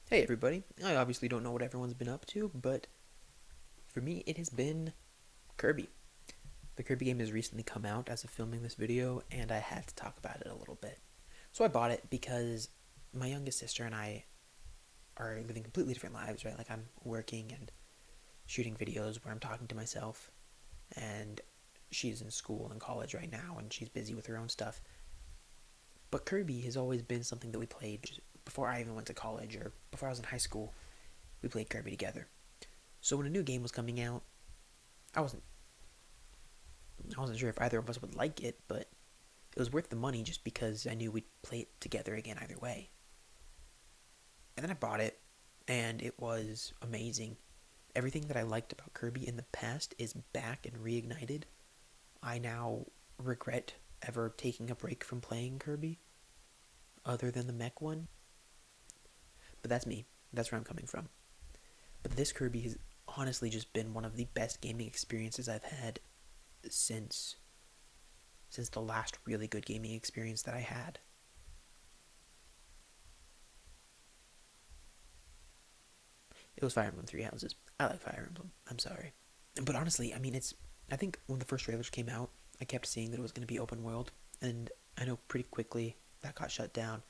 Hey everybody, I obviously don't know what everyone's been up to, but for me it has been Kirby. The Kirby game has recently come out as of filming this video, and I had to talk about it a little bit. So I bought it because my youngest sister and I are living completely different lives, right? Like I'm working and shooting videos where I'm talking to myself, and she's in school and college right now, and she's busy with her own stuff. But Kirby has always been something that we played before I even went to college or before I was in high school. We played Kirby together. So when a new game was coming out, I wasn't I wasn't sure if either of us would like it, but it was worth the money just because I knew we'd play it together again either way. And then I bought it, and it was amazing. Everything that I liked about Kirby in the past is back and reignited. I now regret ever taking a break from playing Kirby, other than the mech one. But that's me. That's where I'm coming from. But this Kirby has honestly just been one of the best gaming experiences I've had since the last really good gaming experience that I had. It was Fire Emblem Three Houses. I like Fire Emblem. I'm sorry, but honestly, I mean, it's. I think when the first trailers came out, I kept seeing that it was going to be open world, and I know pretty quickly that got shut down.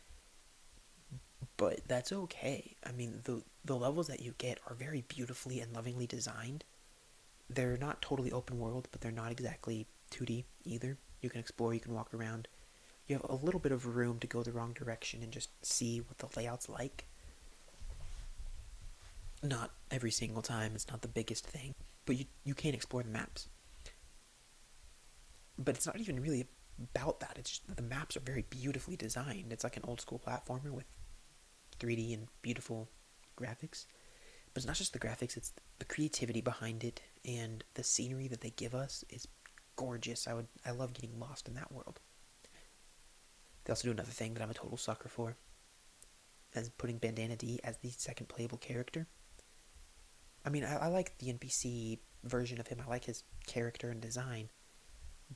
But that's okay. I mean, the levels that you get are very beautifully and lovingly designed. They're not totally open world, but they're not exactly 2D either. You can explore, you can walk around. You have a little bit of room to go the wrong direction and just see what the layout's like. Not every single time, it's not the biggest thing, but you can explore the maps. But it's not even really about that. It's just that the maps are very beautifully designed. It's like an old school platformer with 3D and beautiful graphics. But it's not just the graphics, it's the creativity behind it, and the scenery that they give us is gorgeous. I love getting lost in that world. They also do another thing that I'm a total sucker for, as putting Bandana D as the second playable character. I mean, I like the NPC version of him. I like his character and design,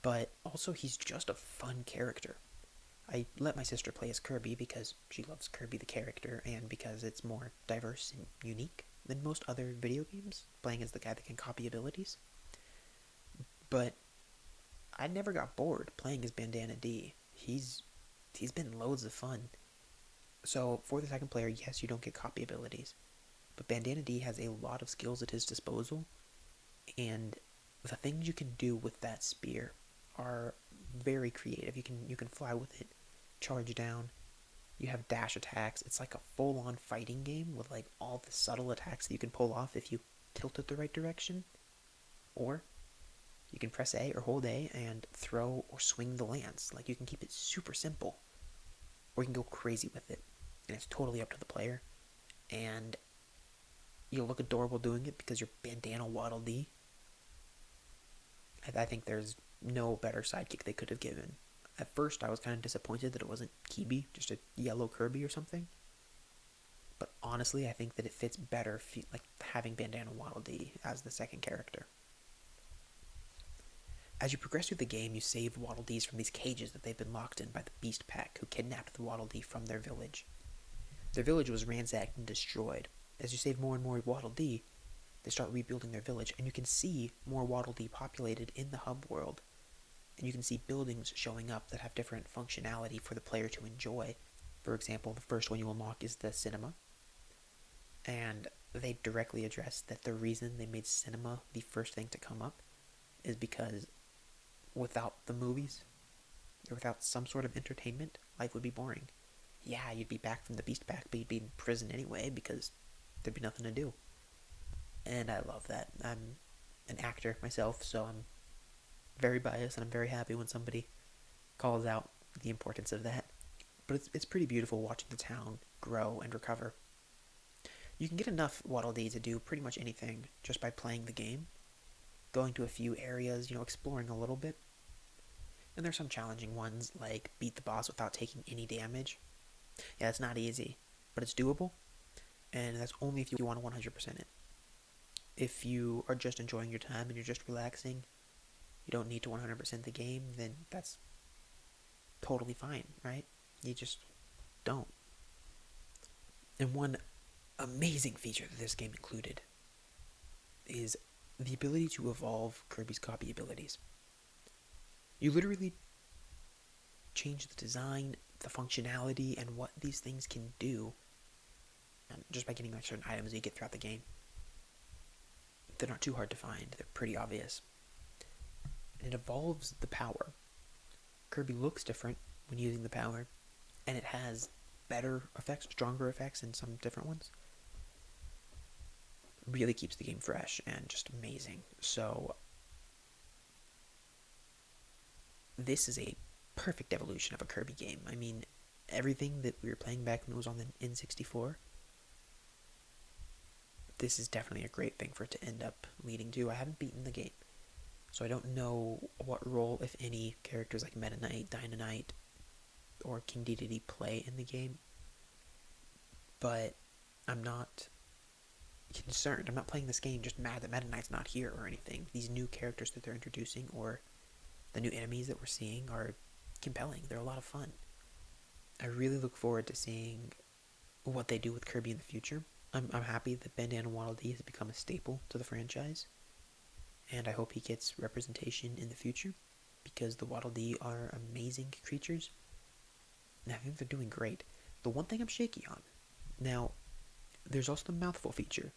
but also he's just a fun character. I let my sister play as Kirby because she loves Kirby the character and because it's more diverse and unique than most other video games, playing as the guy that can copy abilities. But I never got bored playing as Bandana D. He's been loads of fun. So for the second player, yes, you don't get copy abilities, but Bandana D has a lot of skills at his disposal, and the things you can do with that spear are very creative. You can fly with it, charge down. You have dash attacks. It's like a full-on fighting game with like all the subtle attacks that you can pull off if you tilt it the right direction. Or you can press A or hold A and throw or swing the lance. Like you can keep it super simple, or you can go crazy with it, and it's totally up to the player. And you'll look adorable doing it because you're Bandana Waddle Dee. I think there's no better sidekick they could have given. At first, I was kind of disappointed that it wasn't Kirby, just a yellow Kirby or something. But honestly, I think that it fits better, like having Bandana Waddle Dee as the second character. As you progress through the game, you save Waddle Dees from these cages that they've been locked in by the Beast Pack, who kidnapped the Waddle Dee from their village. Their village was ransacked and destroyed. As you save more and more Waddle Dee, they start rebuilding their village, and you can see more Waddle Dee populated in the hub world. And you can see buildings showing up that have different functionality for the player to enjoy. For example, the first one you unlock is the cinema, and they directly address that the reason they made cinema the first thing to come up is because without the movies, or without some sort of entertainment, life would be boring. Yeah, you'd be back from the Beast Pack, but you'd be in prison anyway because there'd be nothing to do. And I love that. I'm an actor myself, so I'm very biased, and I'm very happy when somebody calls out the importance of that. But it's pretty beautiful watching the town grow and recover. You can get enough Waddle Dee to do pretty much anything just by playing the game, going to a few areas, exploring a little bit. And there's some challenging ones, like beat the boss without taking any damage. Yeah, it's not easy, but it's doable, and that's only if you want to 100% it. If you are just enjoying your time and you're just relaxing, you don't need to 100% the game, then that's totally fine, right? You just don't. And one amazing feature that this game included is the ability to evolve Kirby's copy abilities. You literally change the design, the functionality, and what these things can do just by getting like certain items that you get throughout the game. They're not too hard to find. They're pretty obvious. And it evolves the power. Kirby looks different when using the power, and it has better effects, stronger effects in some different ones. Really keeps the game fresh and just amazing. So this is a perfect evolution of a Kirby game. I mean, everything that we were playing back when it was on the N64, this is definitely a great thing for it to end up leading to. I haven't beaten the game, so I don't know what role, if any, characters like Meta Knight, Dyna Knight, or King Dedede play in the game, but I'm not concerned. I'm not playing this game just mad that Meta Knight's not here or anything. These new characters that they're introducing or the new enemies that we're seeing are compelling. They're a lot of fun. I really look forward to seeing what they do with Kirby in the future. I'm happy that Bandana Waddle Dee has become a staple to the franchise, and I hope he gets representation in the future because the Waddle Dee are amazing creatures, and I think they're doing great. The one thing I'm shaky on, now, there's also the Mouthful feature,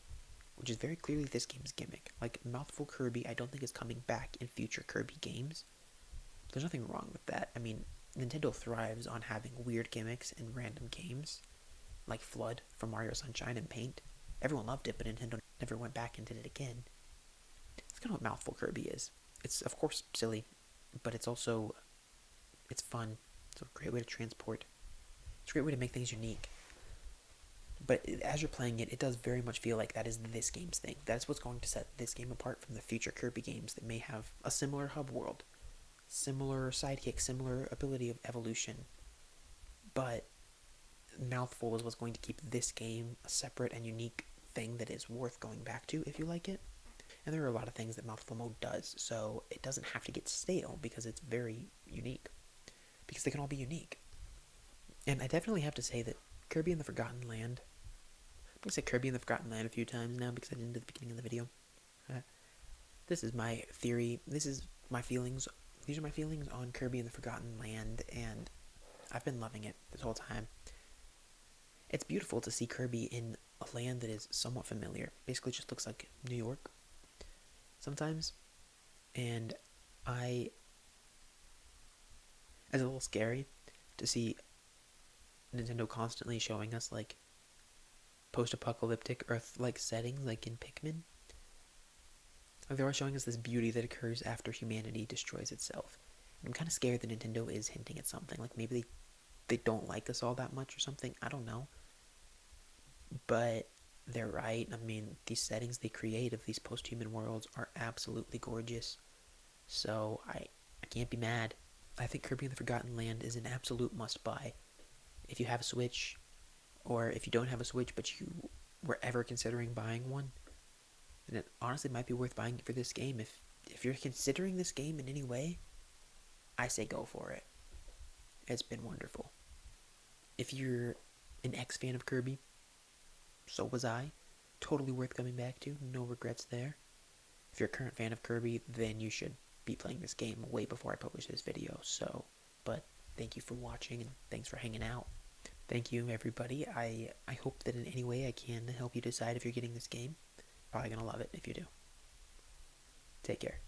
which is very clearly this game's gimmick. Like, Mouthful Kirby, I don't think is coming back in future Kirby games. There's nothing wrong with that. I mean, Nintendo thrives on having weird gimmicks in random games, like Flood from Mario Sunshine and Paint. Everyone loved it, but Nintendo never went back and did it again. That's kind of what Mouthful Kirby is. It's, of course, silly, but it's also, it's fun. It's a great way to transport. It's a great way to make things unique. But as you're playing it, it does very much feel like that is this game's thing. That's what's going to set this game apart from the future Kirby games that may have a similar hub world, similar sidekick, similar ability of evolution. But Mouthful is what's going to keep this game a separate and unique thing that is worth going back to if you like it. And there are a lot of things that Mouthful Mode does, so it doesn't have to get stale because it's very unique. Because they can all be unique. And I definitely have to say that Kirby and the Forgotten Land, I'm going to say Kirby and the Forgotten Land a few times now because I didn't at the beginning of the video. This is my theory. This is my feelings. These are my feelings on Kirby and the Forgotten Land, and I've been loving it this whole time. It's beautiful to see Kirby in a land that is somewhat familiar. Basically just looks like New York sometimes. And it's a little scary to see Nintendo constantly showing us like post-apocalyptic Earth-like settings, like in Pikmin. Like they're always showing us this beauty that occurs after humanity destroys itself. And I'm kind of scared that Nintendo is hinting at something. Like maybe they don't like us all that much or something. I don't know. But they're right. I mean, these settings they create of these post-human worlds are absolutely gorgeous. So I can't be mad. I think Kirby and the Forgotten Land is an absolute must-buy. If you have a Switch, or if you don't have a Switch but you were ever considering buying one, then it honestly might be worth buying it for this game. If you're considering this game in any way, I say go for it. It's been wonderful. If you're an ex-fan of Kirby, so was I. Totally worth coming back to. No regrets there. If you're a current fan of Kirby, then you should be playing this game way before I publish this video. So, but thank you for watching and thanks for hanging out. Thank you, everybody. I hope that in any way I can help you decide if you're getting this game. Probably gonna love it if you do. Take care.